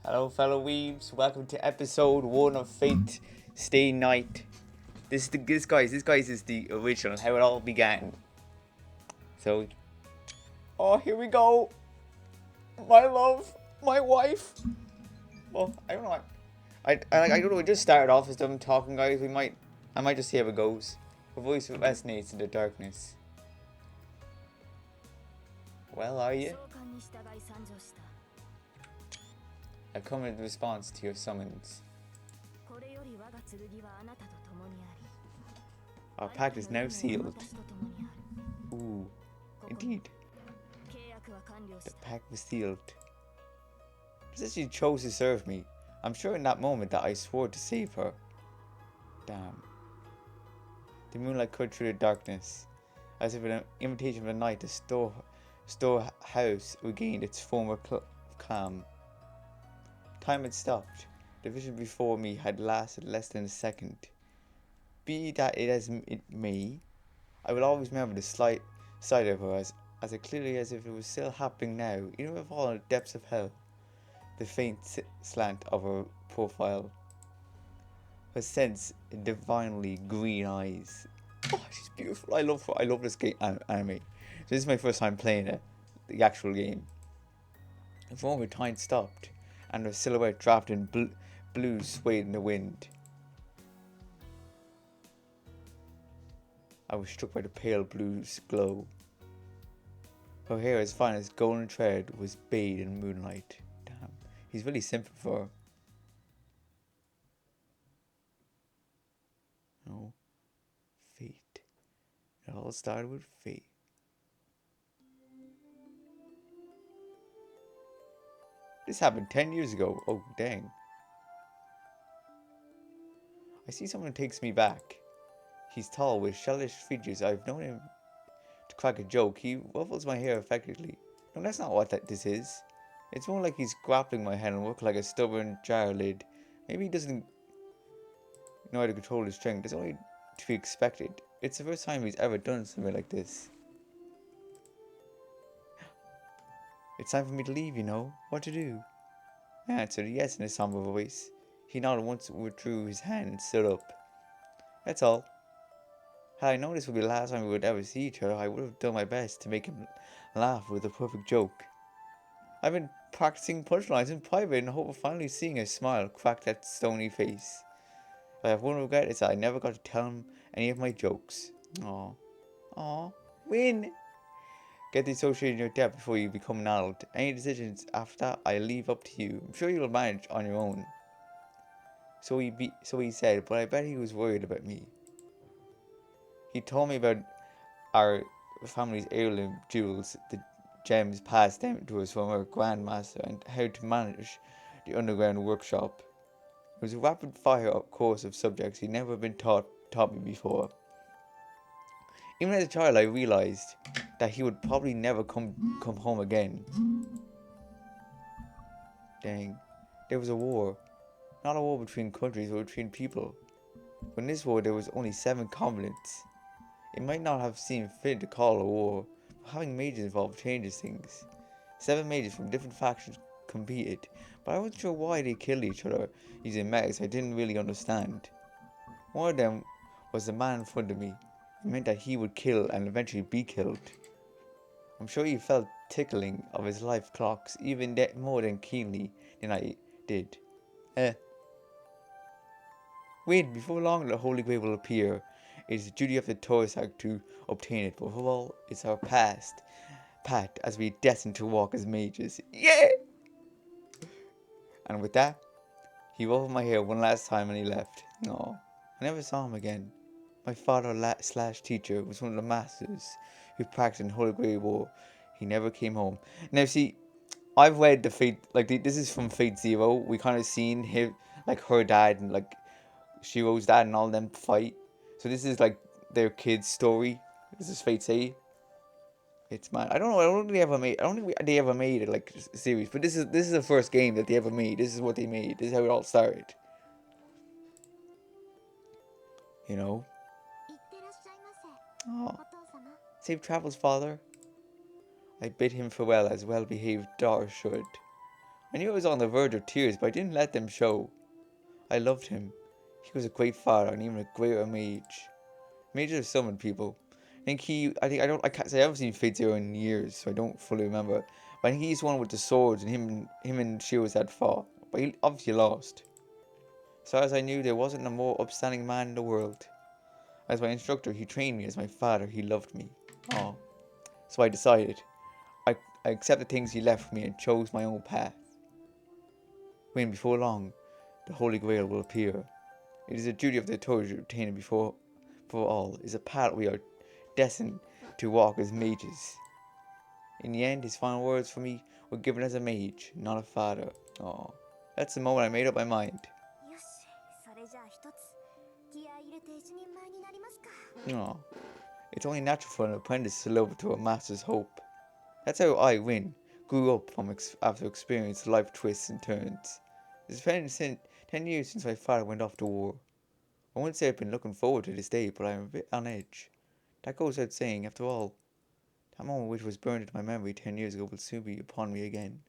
Hello, fellow weebs. Welcome to episode 1 of Fate Stay Night. This guys is the original, how it all began. So, here we go. My love, my wife. Well, I don't know. I don't know. We just started off as them talking, guys. I might just see how it goes. Her voice resonates in the darkness. Well, are you? I come in response to your summons. Our pact is now sealed. Ooh, indeed. The pact was sealed. Just as she chose to serve me, I'm sure in that moment that I swore to save her. Damn. The moonlight cut through the darkness, as if an invitation of the night to storehouse regained its former calm. Time had stopped. The vision before me had lasted less than a second. Be that it as it may, I will always remember the slight sight of her as clearly as if it was still happening now, even with all the depths of hell. The faint slant of her profile, her sense divinely green eyes. Oh, she's beautiful. I love this game anime. So this is my first time playing it, the actual game. And for a moment, time stopped, and her silhouette draped in blue swayed in the wind. I was struck by the pale blue's glow. Her hair, as fine as golden thread, was bathed in moonlight. Damn, he's really simple for her. No, fate. It all started with fate. This happened 10 years ago. Oh, dang. I see someone who takes me back. He's tall with shellish features. I've known him to crack a joke. He ruffles my hair affectedly. No, that's not what this is. It's more like he's grappling my head and working like a stubborn jar lid. Maybe he doesn't know how to control his strength. It's only to be expected. It's the first time he's ever done something like this. It's time for me to leave, you know. What to do? I answered yes in a somber voice. He nodded once, withdrew his hand, and stood up. That's all. Had I known this would be the last time we would ever see each other, I would have done my best to make him laugh with a perfect joke. I've been practicing punchlines in private in the hope of finally seeing a smile crack that stony face. If I have one regret, it's that I never got to tell him any of my jokes. Aw. Win! Get the association in your debt before you become an adult. Any decisions after that, I leave up to you. I'm sure you'll manage on your own. So he said, but I bet he was worried about me. He told me about our family's heirloom jewels, the gems passed down to us from our grandmaster, and how to manage the underground workshop. It was a rapid fire course of subjects he'd never been taught me before. Even as a child, I realized that he would probably never come home again. Dang, there was a war. Not a war between countries, but between people. But in this war, there was only 7 continents. It might not have seemed fit to call a war, but having mages involved changes things. 7 mages from different factions competed, but I wasn't sure why they killed each other using mechs I didn't really understand. One of them was the man in front of me. It meant that he would kill and eventually be killed. I'm sure he felt tickling of his life clocks even more than keenly than I did. Wait, before long the Holy Grail will appear. It is the duty of the Torsak to obtain it, but above all, it's our pact as we destined to walk as mages. Yeah! And with that, he ruffled my hair one last time and he left. No, I never saw him again. My father slash teacher was one of the masters who practiced in Holy Grail War. He never came home. Now see, I've read the Fate, this is from Fate Zero. We kind of seen him, her dad and Shiro's dad and all them fight. So this is their kid's story. This is Fate Say. It's mad. I don't know. I don't think they ever made it a series. But this is the first game that they ever made. This is what they made. This is how it all started. You know. Oh, safe travels, father. I bid him farewell as well-behaved daughter should. I knew I was on the verge of tears, but I didn't let them show. I loved him. He was a great father and even a greater mage. Mages are summoned people. I can't say I haven't seen Fate Zero in years, so I don't fully remember. But I think he's the one with the swords, and him and Shields had fought. But he obviously lost. As far as I knew, there wasn't a more upstanding man in the world. As my instructor, he trained me. As my father, he loved me. Oh. So I decided. I accepted things he left for me and chose my own path. When before long, the Holy Grail will appear. It is the duty of the authority to obtain it before all. It is a path we are destined to walk as mages. In the end, his final words for me were given as a mage, not a father. Oh, that's the moment I made up my mind. Oh, it's only natural for an apprentice to live up to a master's hope. That's how I, Win, grew up after experiencing life twists and turns. It's been 10 years since my father went off to war. I wouldn't say I've been looking forward to this day, but I'm a bit on edge. That goes without saying, after all. That moment which was burned into my memory 10 years ago will soon be upon me again.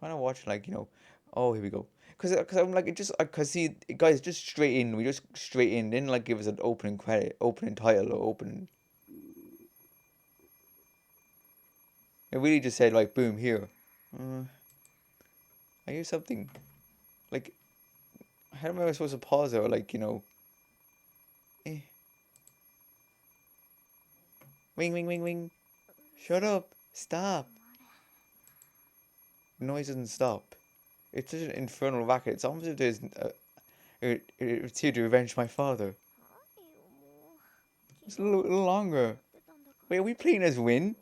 I want to watch, like, oh, here we go. Because I'm like, see, guys, just straight in. We just straight in. Didn't, like, give us an opening credit, opening title, or opening. It really just said, like, boom, here. I hear something. Like, how am I supposed to pause it, or, like, eh. Wing, wing, wing, wing. Shut up. Stop. The noise doesn't stop. It's such an infernal racket. It's almost as if there's it's here to avenge my father. It's a little longer. Wait, are we playing as Win?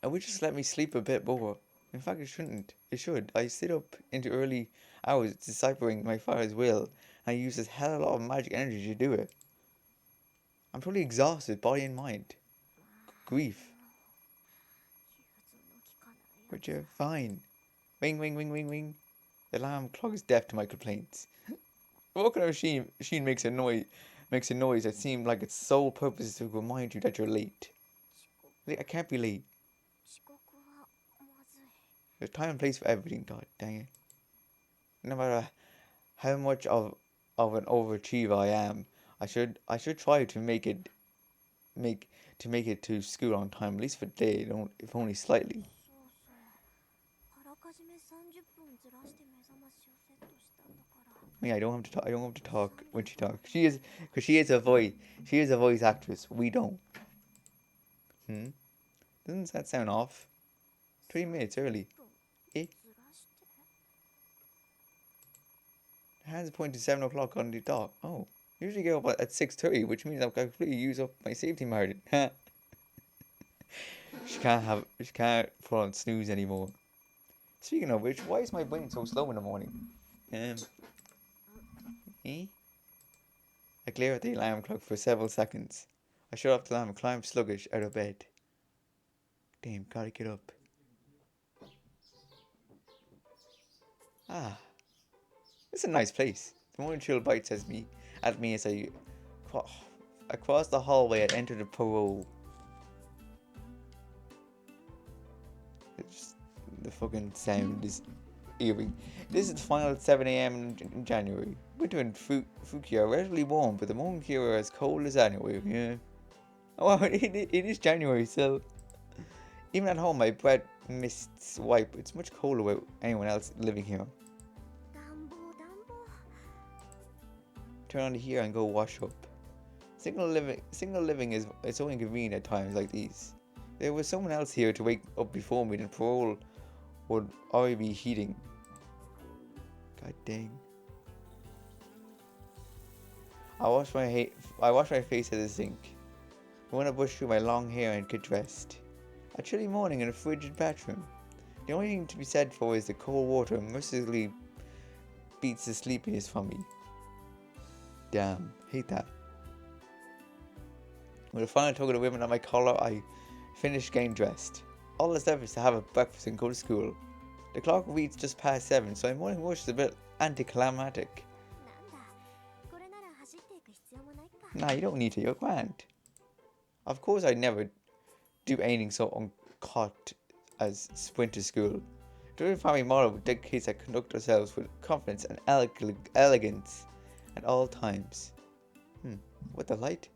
And we just let me sleep a bit more. In fact, it shouldn't. It should. I sit up into early hours deciphering my father's will, and I use this hell of a lot of magic energy to do it. I'm totally exhausted, body and mind. Grief. But you're fine. Ring, ring, ring, ring, ring. The alarm clock is deaf to my complaints. Walking on a machine makes a noise that seems like its sole purpose is to remind you that you're late. I can't be late. There's time and place for everything, god dang it. No matter how much of an overachiever I am, I should try to make it to school on time, at least for a day, if only slightly. Yeah, I don't have to talk. I don't have to talk when she talks. Because she is a voice. She is a voice actress. We don't. Doesn't that sound off? 3 minutes early. The hands point to 7 o'clock on the dot. Oh, usually get up at 6:30, which means I've completely used up my safety margin. She can't put on snooze anymore. Speaking of which, why is my brain so slow in the morning? I glare at the alarm clock for several seconds. I shut off the alarm and climb sluggish out of bed. Damn, gotta get up. Ah, it's a nice place. The morning chill bites at me as I across the hallway and enter the parole. The fucking sound is eerie. This is the final 7 a.m. in January. Winter in Fukuoka are relatively warm, but the morning here are as cold as anywhere. Yeah. Oh, it is January still. Even at home, my breath mists wipe. It's much colder with anyone else living here. Turn on the heater and go wash up. Single living is so inconvenient at times like these. There was someone else here to wake up before me, and parole would already be heating. God dang. I wash my face at the sink. I want to brush through my long hair and get dressed. A chilly morning in a frigid bathroom. The only thing to be said for is the cold water mercilessly beats the sleepiness from me. Damn, hate that. With a final tug of the women on my collar, I finished getting dressed. All that's left is to have a breakfast and go to school. The clock reads just past 7, so my morning rush is a bit anticlimactic. Nah, you don't need to, you're grand. Of course I never do anything so uncaught as winter school. The family motto dictates that conduct ourselves with confidence and elegance at all times. What the light?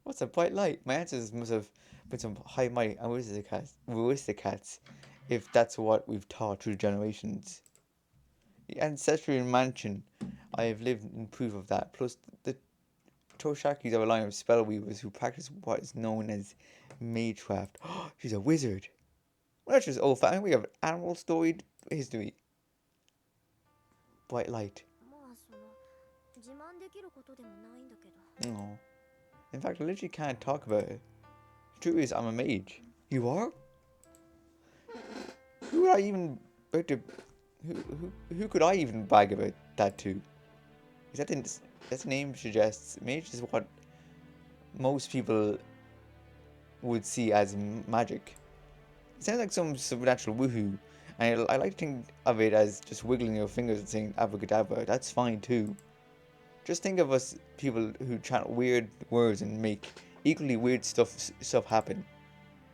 What's a bright light? My ancestors must have been some high mighty aristocrats, if that's what we've taught through generations. The ancestral mansion, I have lived in proof of that. Plus, the Toshakis are a line of spellweavers who practice what is known as magecraft. She's a wizard. Well, that's just old fashioned. We have animal storied history. Bright light. No. In fact, I literally can't talk about it. The truth is, I'm a mage. You are? Who would I even about to? Who could I even brag about that to? Is that the name suggests mage is what most people would see as magic. It sounds like some supernatural woohoo, and I like to think of it as just wiggling your fingers and saying abracadabra. That's fine too. Just think of us people who chant weird words and make equally weird stuff happen.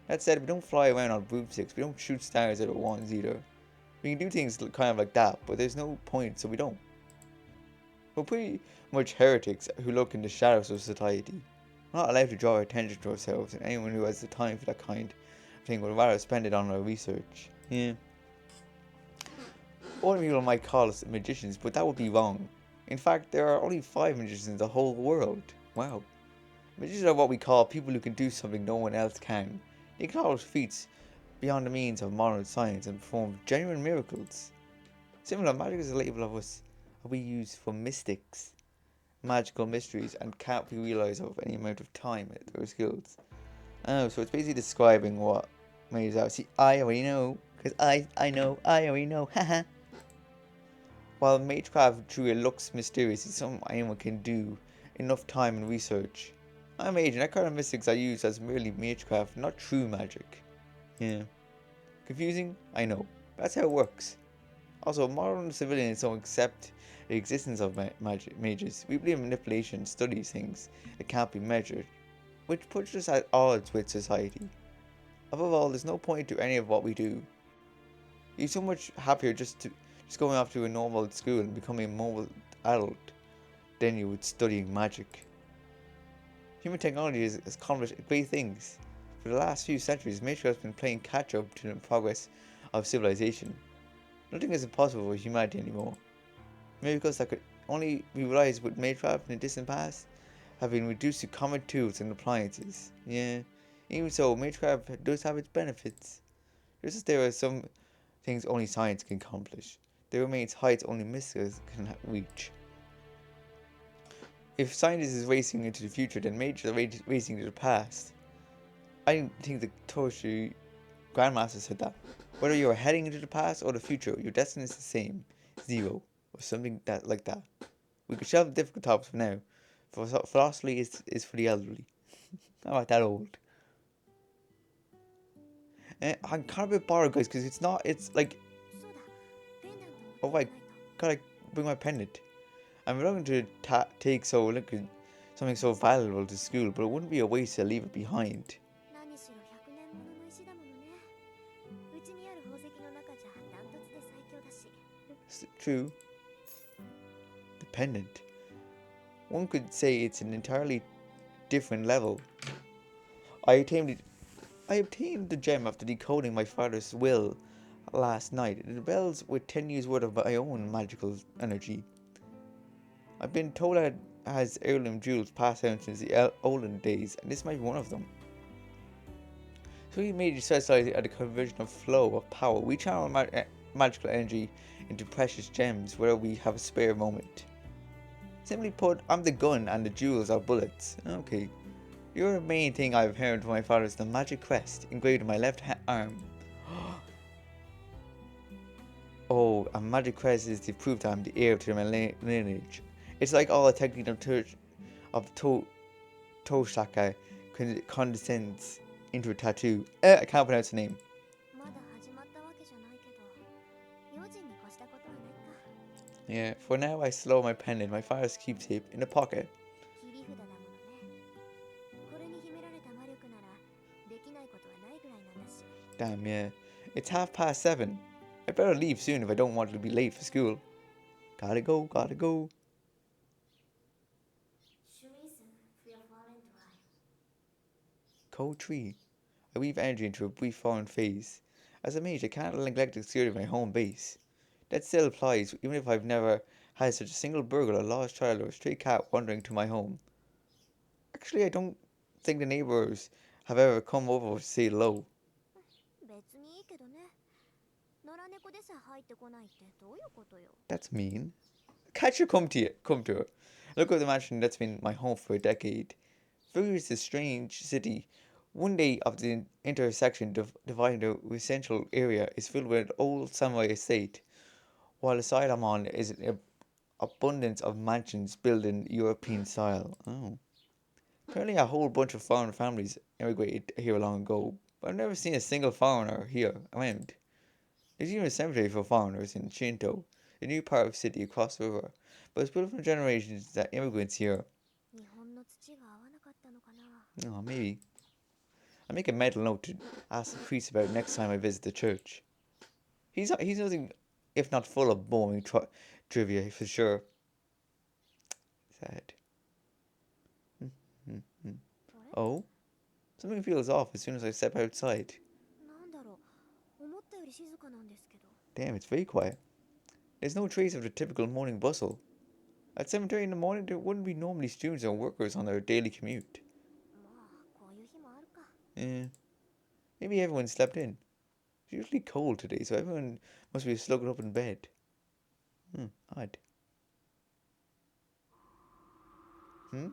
That said, we don't fly around on broomsticks. We don't shoot stars out of wands either. We can do things kind of like that, but there's no point, so we don't. We're pretty much heretics who look in the shadows of society. We're not allowed to draw attention to ourselves, and anyone who has the time for that kind of thing would rather spend it on our research. Yeah. Other people might call us magicians, but that would be wrong. In fact, there are only 5 magicians in the whole world. Wow. Magicians are what we call people who can do something no one else can. They can accomplish feats beyond the means of modern science and perform genuine miracles. Similar, magic is a label of us we use for mystics, magical mysteries, and can't be realised of any amount of time at their skills. Oh, so it's basically describing what mages are. See, I already know, because I already know, haha. While magecraft truly looks mysterious, it's something anyone can do enough time and research. I'm a mage, and that kind of mystics I use as merely magecraft, not true magic. Yeah. Confusing? I know. That's how it works. Also, modern civilians don't accept the existence of mages. We believe manipulation studies things that can't be measured, which puts us at odds with society. Above all, there's no point to any of what we do. You're so much happier just going off to a normal school and becoming a mobile adult than you would studying magic. Human technology has accomplished great things. For the last few centuries, nature has been playing catch up to the progress of civilization. Nothing is impossible for humanity anymore. Miracles that could only be realized with magecraft in the distant past have been reduced to common tools and appliances. Yeah, even so, magecraft does have its benefits. Just as there are some things only science can accomplish, there remains heights only mystics can reach. If science is racing into the future, then mages are racing to the past. I think the Toshi Grandmaster said that. Whether you're heading into the past or the future, your destiny is the same. 0. Or something like that. We could shelve the difficult topics for now. Philosophy is for the elderly. I'm not that old. I'm kind of a bit bored, guys, because it's like, oh my god, I bring my pendant. I'm reluctant to take something so valuable to school, but it wouldn't be a waste to leave it behind. It's true. The pendant. One could say it's an entirely different level. I obtained the gem after decoding my father's will last night. It rebels with 10 years worth of my own magical energy. I've been told that it has heirloom jewels passed down since the olden days, and this might be one of them. So he made specialize at the conversion of flow of power. We channel magical energy into precious gems where we have a spare moment. Simply put, I'm the gun and the jewels are bullets. Okay. The main thing I've heard from my father is the magic crest engraved on my left arm. Oh, a magic crest is the proof that I'm the heir to my lineage. It's like all the technique of Toshaka condescends into a tattoo. I can't pronounce the name. Yeah, for now I slow my pen in my father's keepsake in the pocket. Damn, yeah. It's 7:30. I better leave soon if I don't want to be late for school. Gotta go, gotta go. Code 3. I weave energy into a brief foreign phase. As a mage, I can't neglect the security of my home base. That still applies, even if I've never had such a single burglar, a lost child, or a stray cat wandering to my home. Actually, I don't think the neighbours have ever come over to say hello. That's mean. Cat should come to you. Come to her. Look at the mansion that's been my home for a decade. Figure is a strange city. One day of the intersection dividing the residential area is filled with an old samurai estate, while the side I'm on is an abundance of mansions built in European style. Oh. Apparently a whole bunch of foreign families immigrated here long ago, but I've never seen a single foreigner here around. There's even a cemetery for foreigners in Shinto, a new part of the city across the river, but it's built from generations that immigrants here. Oh, maybe. I make a mental note to ask the priest about it next time I visit the church. He's nothing if not full of boring trivia for sure. Sad. Oh? Something feels off as soon as I step outside. Damn, it's very quiet. There's no trace of the typical morning bustle. At 7:30 in the morning, there wouldn't be normally students or workers on their daily commute. Eh, maybe everyone slept in. It's usually cold today, so everyone must be slugged up in bed. Odd.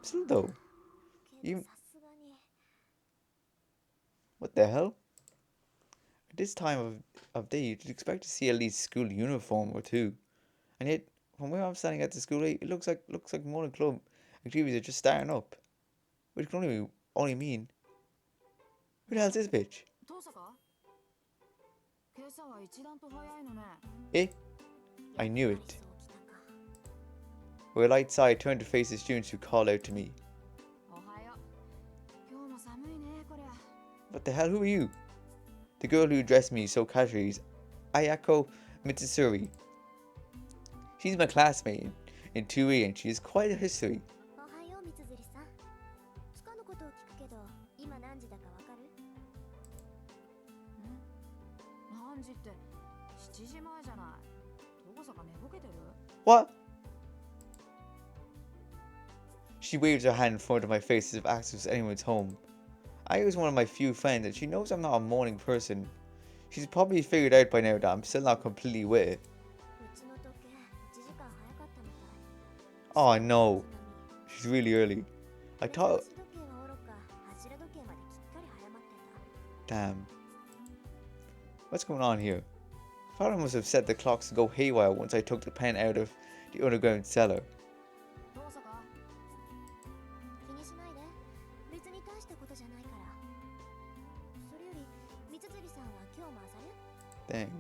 Still though. Even what the hell? At this time of day, you'd expect to see at least school uniform or two, and yet from where I'm standing at the school, it looks like morning club activities are just starting up, which can only mean who the hell's this bitch? Eh? I knew it. With a light sigh, I turned to face the students who called out to me. What the hell? Who are you? The girl who addressed me so casually is Ayako Mitsuri. She's my classmate in 2A and she has quite a history. What? She waves her hand in front of my face as if asking if anyone's home. I was one of my few friends and she knows I'm not a morning person. She's probably figured out by now that I'm still not completely with it. Oh no, she's really early. I thought... Damn. What's going on here? Father must have set the clocks to go haywire once I took the pen out of the underground cellar. Dang.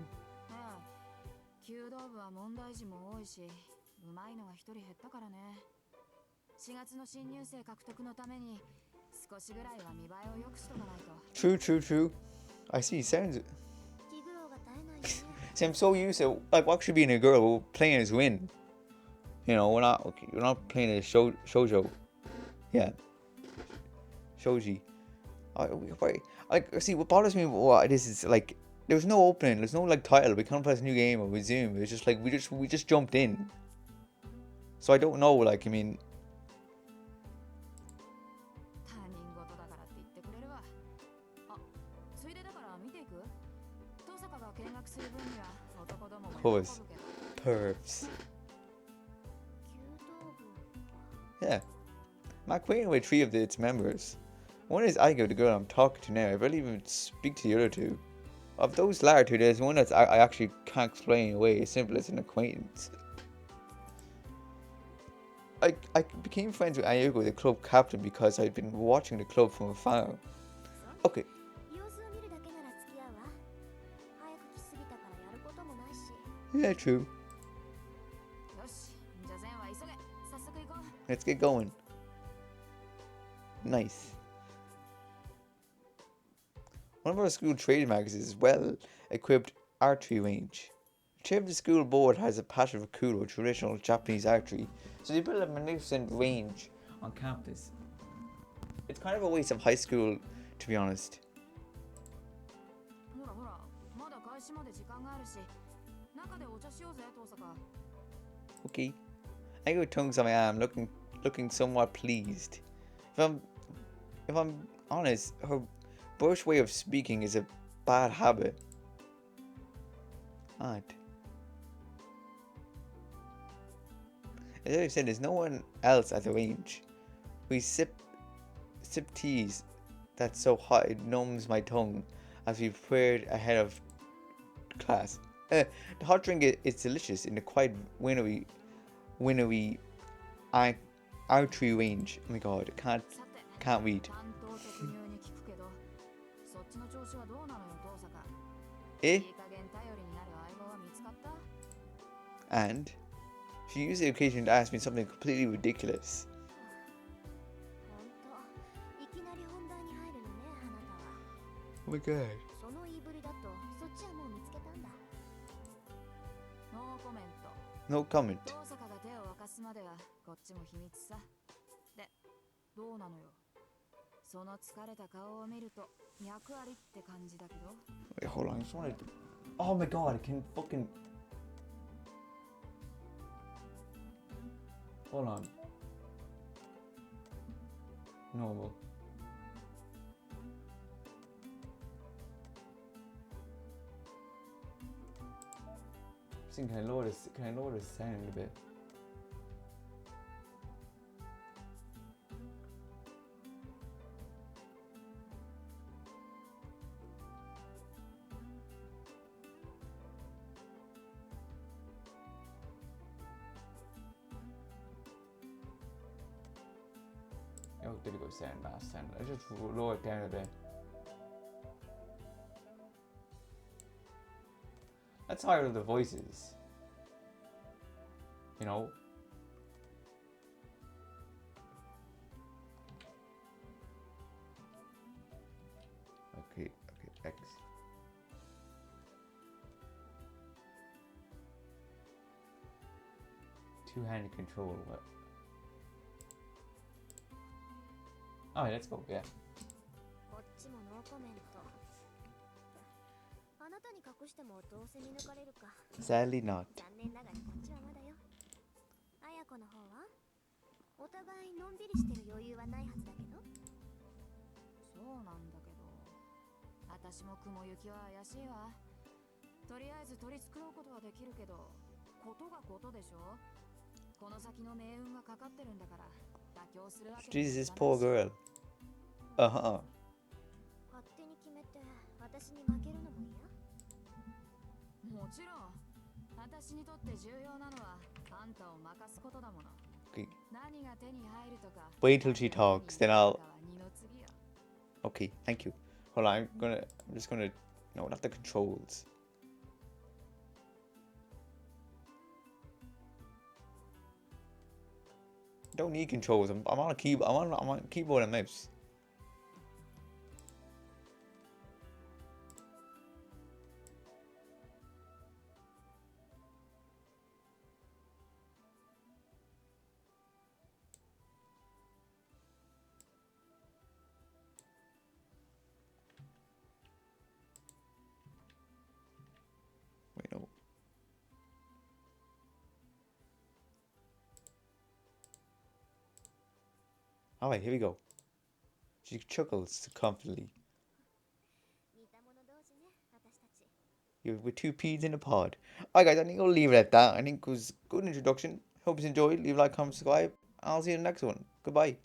True. I see, sounds... See, I'm so used to like actually being a girl playing as Win. You know, we're not playing as shoujo. Yeah. Shoji. See, what bothers me about what it is like there was no opening, there's no like title, we can't press a new game or resume. It was just like we just jumped in. So I don't know, like I mean of course. Pervs. Yeah. I'm acquainted with 3 of its members. One is Aigo, the girl I'm talking to now. I barely even speak to the other 2. Of those latter 2, there's one that I actually can't explain away, as simple as an acquaintance. I became friends with Ayuko, the club captain, because I'd been watching the club from afar. Okay. Yeah, true. Let's get going. Nice. One of our school trademarks is well-equipped archery range. The chair of the school board has a patch of Akuro, traditional Japanese archery, so they built a magnificent range on campus. It's kind of a waste of high school, to be honest. ほらほら、まだ開始まで時間があるし、中でお茶しようぜ、遠坂。Okay. I go tongues on my arm, looking somewhat pleased. If I'm honest, her Bush way of speaking is a bad habit. Odd. As I said, there's no one else at the range. We sip teas that's so hot it numbs my tongue as we prepared ahead of class. The hot drink is delicious in the quite winnowy archery range. Oh my god, I can't read. 担当直入に聞くけど、そっちの調子はどうなのよ、遠坂。Eh? いい加減頼りになる相棒は見つかった？ And she used the occasion to ask me something completely ridiculous. ほんと、いきなり本題に入るのね、あなたは。 Oh my god. その言いぶりだと、そっちはもう見つけたんだ。ノーコメント。 No comment. 遠坂が手を沸かすまではこっちも秘密さ。で、どうなのよ。その疲れた顔を見ると脈ありって感じだけど。 Wait, hold on. I just wanted to... Oh my god, I can fucking... Hold on. Normal. Can I lower the sound a bit? Oh, did it go sound last time? I just lower it down a bit. That's higher the voices. You know? Okay, X. Two-handed control, what? Alright, let's go, yeah. こっちもノーコメント。あなたに隠してもどうせ見抜かれるか。 Sadly not. 残念ながらこっちはまだよ。綾子の方はお互いのんびりしてる余裕はないはずだけど。そうなんだけど。私も雲行きは怪しいわ。とりあえず取り繕うことはできるけど、ことがことでしょ。この先の命運がかかってるんだから、妥協するわけにはいかないし。 Jesus, poor girl. Uh-huh. 勝手に決めて私に負けるのも嫌？もちろん。私にとって重要なのはあんたを任すことだもの。 Okay. 何が手に入るとか。 Wait till she talks, then I'll... 二の次よ。 Okay, thank you. Hold on, I'm just gonna... No, not the controls. Don't need controls. I'm on a keyboard. I'm on keyboard and mouse. Wait, no. Alright, here we go. She chuckles comfortably. 似た者同士ね、私たち。 With two peas in a pod. Alright guys, I think I'll leave it at that. I think it was a good introduction. Hope you enjoyed. Leave a like, comment, subscribe. I'll see you in the next one. Goodbye.